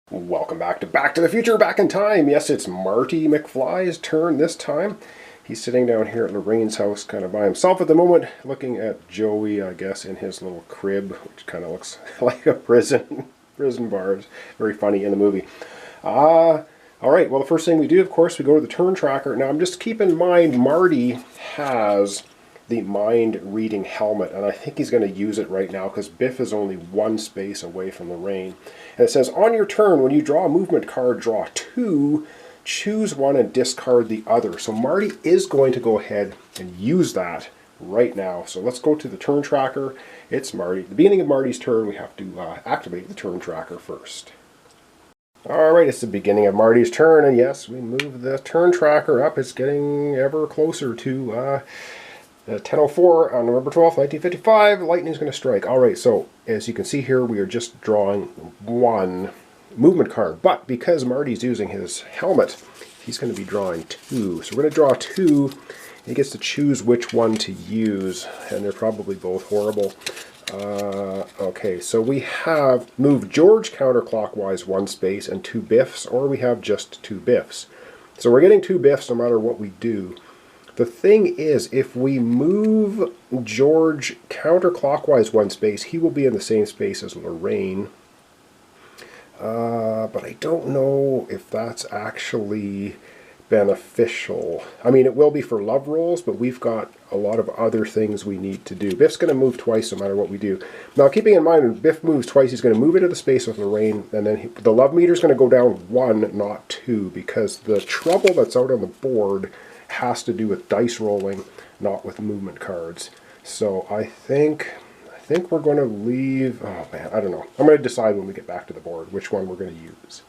Welcome back to the Future, back in time. Yes, it's Marty McFly's turn this time. He's sitting down here at Lorraine's house kind of by himself at the moment, looking at Joey, I guess, in his little crib, which kind of looks like a prison bars. Very funny in the movie. All right, well, the first thing we do, of course, we go to the turn tracker. Now, I'm just keep in mind, Marty has the mind-reading helmet, and I think he's going to use it right now because Biff is only one space away from Lorraine. And it says, on your turn, when you draw a movement card, draw two, choose one and discard the other. So Marty is going to go ahead and use that right now. So let's go to the turn tracker. It's Marty. At the beginning of Marty's turn, we have to activate the turn tracker first. Alright, it's the beginning of Marty's turn, and yes, we move the turn tracker up. It's getting ever closer to 10:04 on November 12th, 1955, lightning's going to strike. Alright, so as you can see here, we are just drawing one movement card. But because Marty's using his helmet, he's going to be drawing two. So we're going to draw two. He gets to choose which one to use, and they're probably both horrible. Okay, so we have moved George counterclockwise one space and two Biffs, or we have just two Biffs. So we're getting two Biffs no matter what we do. The thing is, if we move George counterclockwise one space, he will be in the same space as Lorraine. But I don't know if that's actually beneficial. I mean, it will be for love rolls, but we've got a lot of other things we need to do. Biff's going to move twice no matter what we do. Now, keeping in mind, when Biff moves twice, he's going to move into the space with Lorraine, and then the love meter is going to go down one, not two, because the trouble that's out on the board has to do with dice rolling, not with movement cards. So I think we're going to leave, oh man, I don't know. I'm going to decide when we get back to the board which one we're going to use.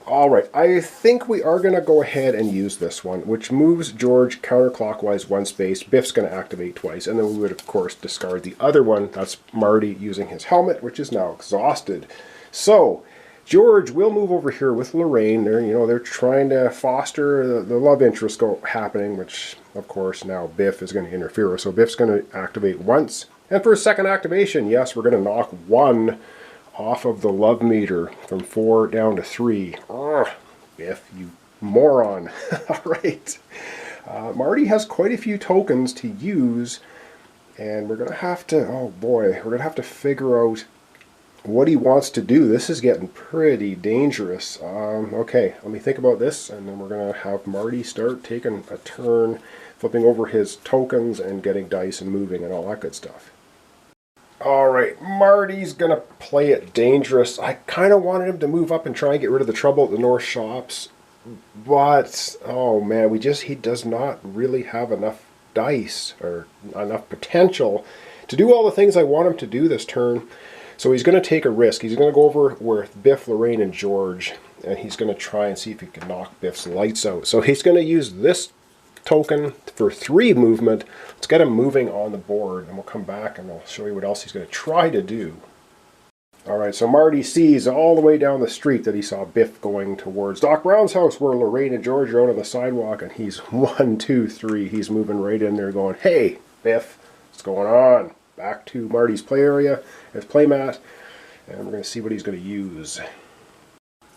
Alright, I think we are going to go ahead and use this one, which moves George counterclockwise one space. Biff's going to activate twice, and then we would, of course, discard the other one. That's Marty using his helmet, which is now exhausted. So, George will move over here with Lorraine. They're trying to foster the love interest happening, which, of course, now Biff is going to interfere. So Biff's going to activate once. And for a second activation, yes, we're going to knock one off of the love meter from 4 down to 3. Ugh, Biff, you moron. All right. Marty has quite a few tokens to use, and we're going to have to, oh boy, we're going to have to figure out what he wants to do. This is getting pretty dangerous. Okay, let me think about this, and then we're going to have Marty start taking a turn, flipping over his tokens and getting dice and moving and all that good stuff. Alright, Marty's going to play it dangerous. I kind of wanted him to move up and try and get rid of the trouble at the North Shops, but, oh man, he does not really have enough dice or enough potential to do all the things I want him to do this turn. So he's going to take a risk. He's going to go over with Biff, Lorraine, and George, and he's going to try and see if he can knock Biff's lights out. So he's going to use this token for 3 movement. Let's get him moving on the board, and we'll come back and I'll show you what else he's going to try to do. Alright, so Marty sees all the way down the street that he saw Biff going towards Doc Brown's house, where Lorraine and George are out on the sidewalk, and he's 1, 2, 3. He's moving right in there going, hey, Biff, what's going on? Back to Marty's play area, his playmat, and we're going to see what he's going to use.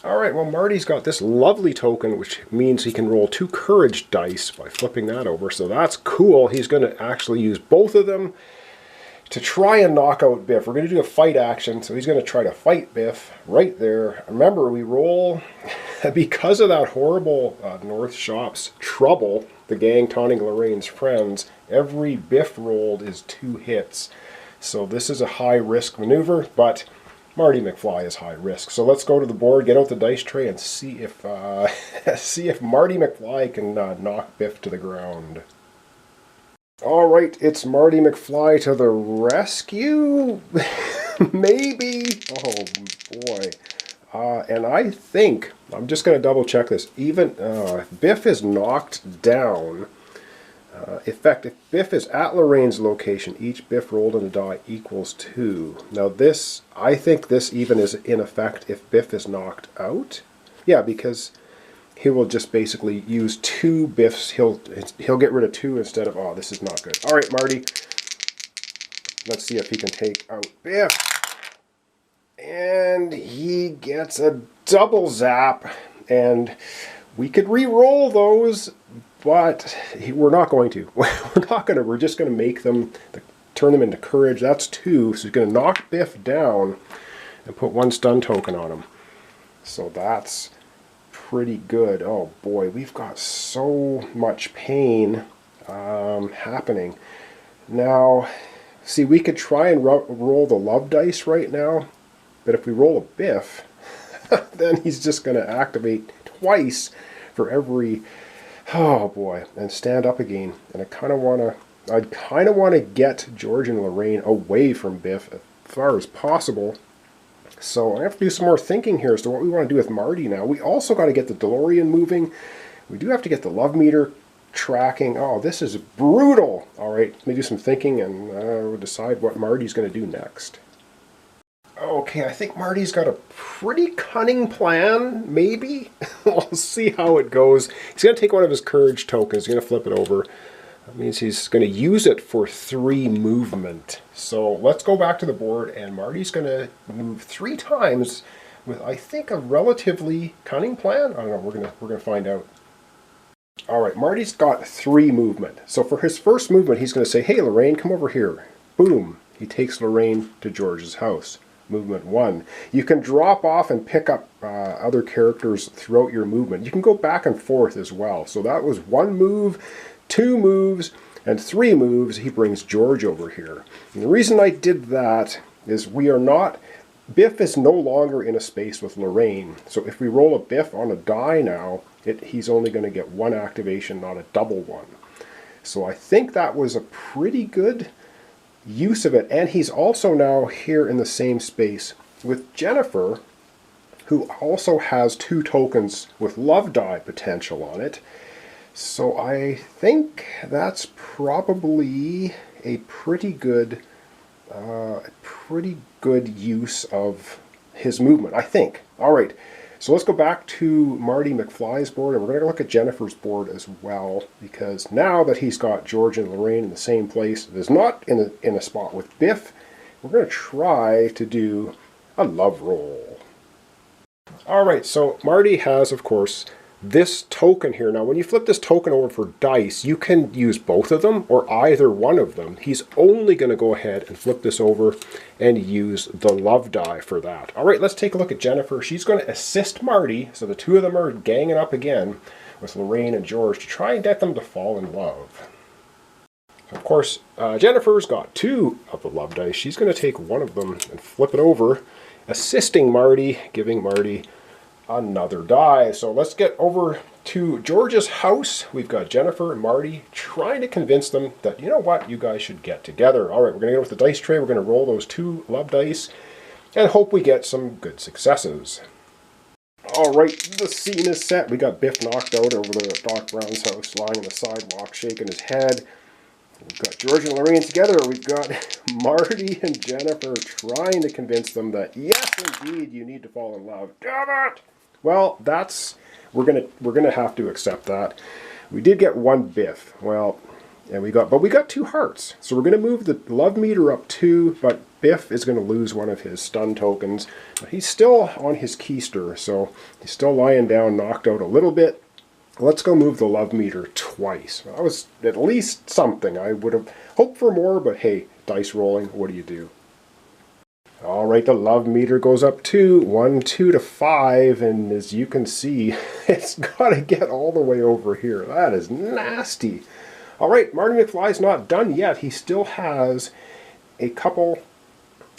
Alright, well, Marty's got this lovely token, which means he can roll 2 courage dice by flipping that over, so that's cool. He's going to actually use both of them to try and knock out Biff. We're going to do a fight action, so he's going to try to fight Biff right there. Remember, we roll, because of that horrible North Shops trouble, the gang taunting Lorraine's friends, every Biff rolled is 2 hits. So this is a high-risk maneuver, but Marty McFly is high risk. So let's go to the board, get out the dice tray, and see if Marty McFly can knock Biff to the ground. Alright, it's Marty McFly to the rescue? Maybe? Oh boy. And I think, I'm just going to double check this, even if Biff is knocked down, if Biff is at Lorraine's location, each Biff rolled on a die equals 2. Now this, I think this even is in effect if Biff is knocked out. Yeah, because he will just basically use 2 Biffs. He'll get rid of 2 instead of, oh, this is not good. Alright, Marty. Let's see if he can take out Biff. And he gets a double zap. And we could re-roll those, but we're not going to. We're just going to make them, turn them into courage. That's 2, so he's going to knock Biff down and put 1 stun token on him. So that's pretty good. Oh boy, we've got so much pain happening. Now, see, we could try and roll the love dice right now, but if we roll a Biff, then he's just going to activate twice for every, oh boy, and stand up again. And I kind of want to get George and Lorraine away from Biff as far as possible. So I have to do some more thinking here as to what we want to do with Marty now. We also got to get the DeLorean moving. We do have to get the love meter tracking. Oh, this is brutal. All right, let me do some thinking and we'll decide what Marty's going to do next. Okay, I think Marty's got a pretty cunning plan, maybe. We'll see how it goes. He's going to take one of his courage tokens. He's going to flip it over. That means he's going to use it for 3 movement. So let's go back to the board, and Marty's going to move 3 times with, I think, a relatively cunning plan. I don't know. We're going to find out. All right, Marty's got 3 movement. So for his first movement, he's going to say, "Hey, Lorraine, come over here." Boom. He takes Lorraine to George's house. Movement 1. You can drop off and pick up other characters throughout your movement. You can go back and forth as well. So that was 1 move, 2 moves, and 3 moves. He brings George over here. And the reason I did that is Biff is no longer in a space with Lorraine. So if we roll a Biff on a die now, he's only going to get 1 activation, not a double one. So I think that was a pretty good use of it. And he's also now here in the same space with Jennifer, who also has 2 tokens with love die potential on it. So I think that's probably a pretty good use of his movement, I think. All right, so let's go back to Marty McFly's board, and we're going to look at Jennifer's board as well, because now that he's got George and Lorraine in the same place, there's not in a spot with Biff, we're going to try to do a love roll. All right, so Marty has, of course, this token here. Now, when you flip this token over for dice, you can use both of them or either one of them. He's only going to go ahead and flip this over and use the love die for that. All right, let's take a look at Jennifer. She's going to assist Marty, so the 2 of them are ganging up again with Lorraine and George to try and get them to fall in love. Of course, Jennifer's got 2 of the love dice. She's going to take 1 of them and flip it over, assisting Marty, giving Marty another die. So let's get over to George's house. We've got Jennifer and Marty trying to convince them that, you know what, you guys should get together. All right, we're going to go with the dice tray. We're going to roll those 2 love dice and hope we get some good successes. All right, the scene is set. We got Biff knocked out over the Doc Brown's house, lying on the sidewalk, shaking his head. We've got George and Lorraine together. We've got Marty and Jennifer trying to convince them that, yes, indeed, you need to fall in love. Damn it! Well, we're gonna have to accept that. We did get 1 Biff. Well, and we got 2 hearts. So we're gonna move the love meter up 2, but Biff is gonna lose 1 of his stun tokens. But he's still on his keister, so he's still lying down, knocked out a little bit. Let's go move the love meter twice. That was at least something. I would have hoped for more, but hey, dice rolling, what do you do? All right, the love meter goes up 2, 1, 2 to 5, and as you can see, it's got to get all the way over here. That is nasty. All right, Marty McFly's not done yet. He still has a couple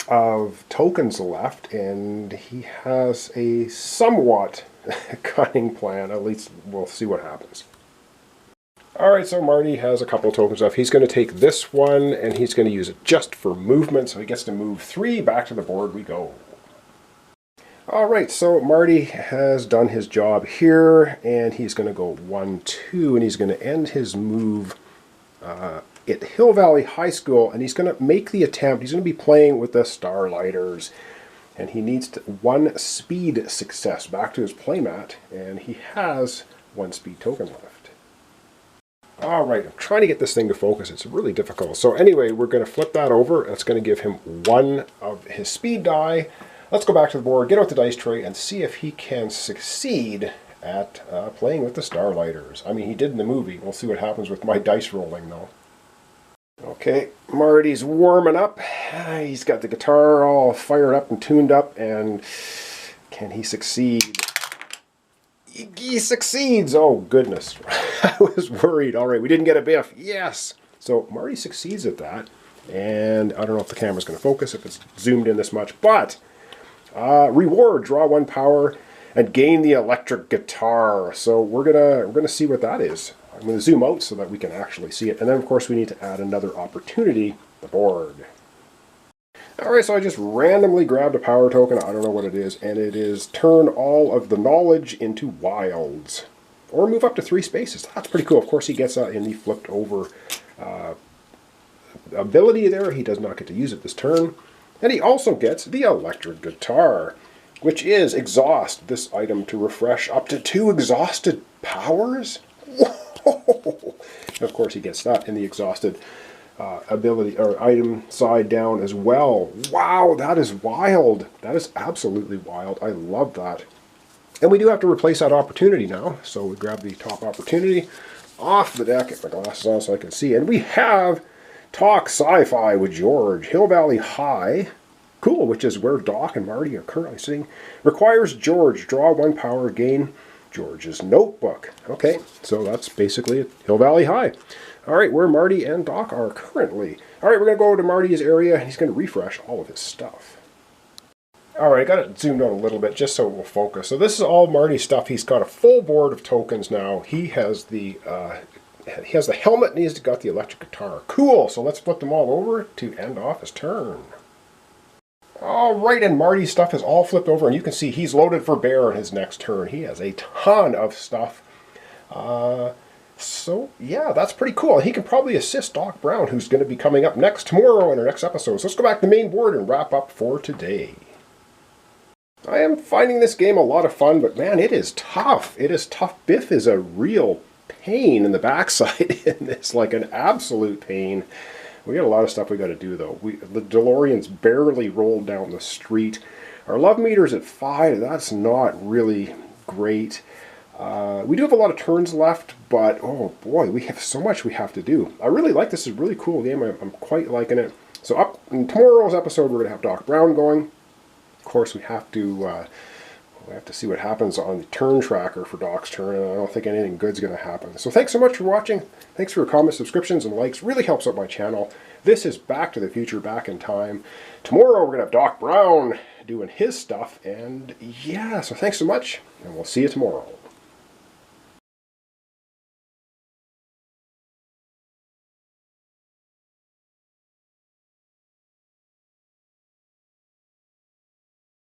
of tokens left, and he has a somewhat cunning plan. At least we'll see what happens. All right, so Marty has a couple of tokens left. He's going to take this one, and he's going to use it just for movement, so he gets to move 3. Back to the board we go. All right, so Marty has done his job here, and he's going to go 1, 2, and he's going to end his move at Hill Valley High School, and he's going to make the attempt. He's going to be playing with the Starlighters, and he needs 1 speed success back to his playmat, and he has 1 speed token left. All right, I'm trying to get this thing to focus. It's really difficult. So anyway, we're going to flip that over. That's going to give him 1 of his speed die. Let's go back to the board, get out the dice tray, and see if he can succeed at playing with the Starlighters. I mean, he did in the movie. We'll see what happens with my dice rolling, though. Okay, Marty's warming up. He's got the guitar all fired up and tuned up, and can he succeed? He succeeds! Oh, goodness. I was worried. All right, we didn't get a Biff. Yes! So Marty succeeds at that, and I don't know if the camera's going to focus, if it's zoomed in this much, but reward, draw 1 power, and gain the electric guitar. So we're gonna see what that is. I'm going to zoom out so that we can actually see it. And then, of course, we need to add another opportunity, the board. Alright, so I just randomly grabbed a power token. I don't know what it is. And it is turn all of the knowledge into wilds. Or move up to 3 spaces. That's pretty cool. Of course, he gets that in the flipped over ability there. He does not get to use it this turn. And he also gets the electric guitar, which is exhaust this item to refresh up to 2 exhausted powers. Whoa! Of course, he gets that in the exhausted ability or item side down as well. Wow, that is wild. That is absolutely wild. I love that. And we do have to replace that opportunity now. So we grab the top opportunity off the deck. Get my glasses on so I can see. And we have Talk Sci-Fi with George. Hill Valley High. Cool, which is where Doc and Marty are currently sitting. Requires George. Draw 1 power, gain George's notebook. Okay, so that's basically it. Hill Valley High. All right, where Marty and Doc are currently. All right, we're going to go to Marty's area, and he's going to refresh all of his stuff. All right, I got it zoomed out a little bit just so it will focus. So this is all Marty's stuff. He's got a full board of tokens now. He has the helmet, and he's got the electric guitar. Cool, so let's flip them all over to end off his turn. All right, and Marty's stuff is all flipped over, and you can see he's loaded for bear in his next turn. He has a ton of stuff. So, yeah, that's pretty cool. He can probably assist Doc Brown, who's going to be coming up next tomorrow in our next episode. So let's go back to the main board and wrap up for today. I am finding this game a lot of fun, but man, it is tough. It is tough. Biff is a real pain in the backside in this, like an absolute pain. We got a lot of stuff we got to do, though. The DeLorean's barely rolled down the street. Our love meter's at 5. That's not really great. We do have a lot of turns left, but oh boy, we have so much we have to do. I really like this. It's a really cool game. I'm quite liking it. So up in tomorrow's episode, we're going to have Doc Brown going. Of course, we have to see what happens on the turn tracker for Doc's turn, and I don't think anything good's going to happen. So thanks so much for watching. Thanks for your comments, subscriptions, and likes. Really helps out my channel. This is Back to the Future, Back in Time. Tomorrow we're going to have Doc Brown doing his stuff, and yeah, so thanks so much, and we'll see you tomorrow.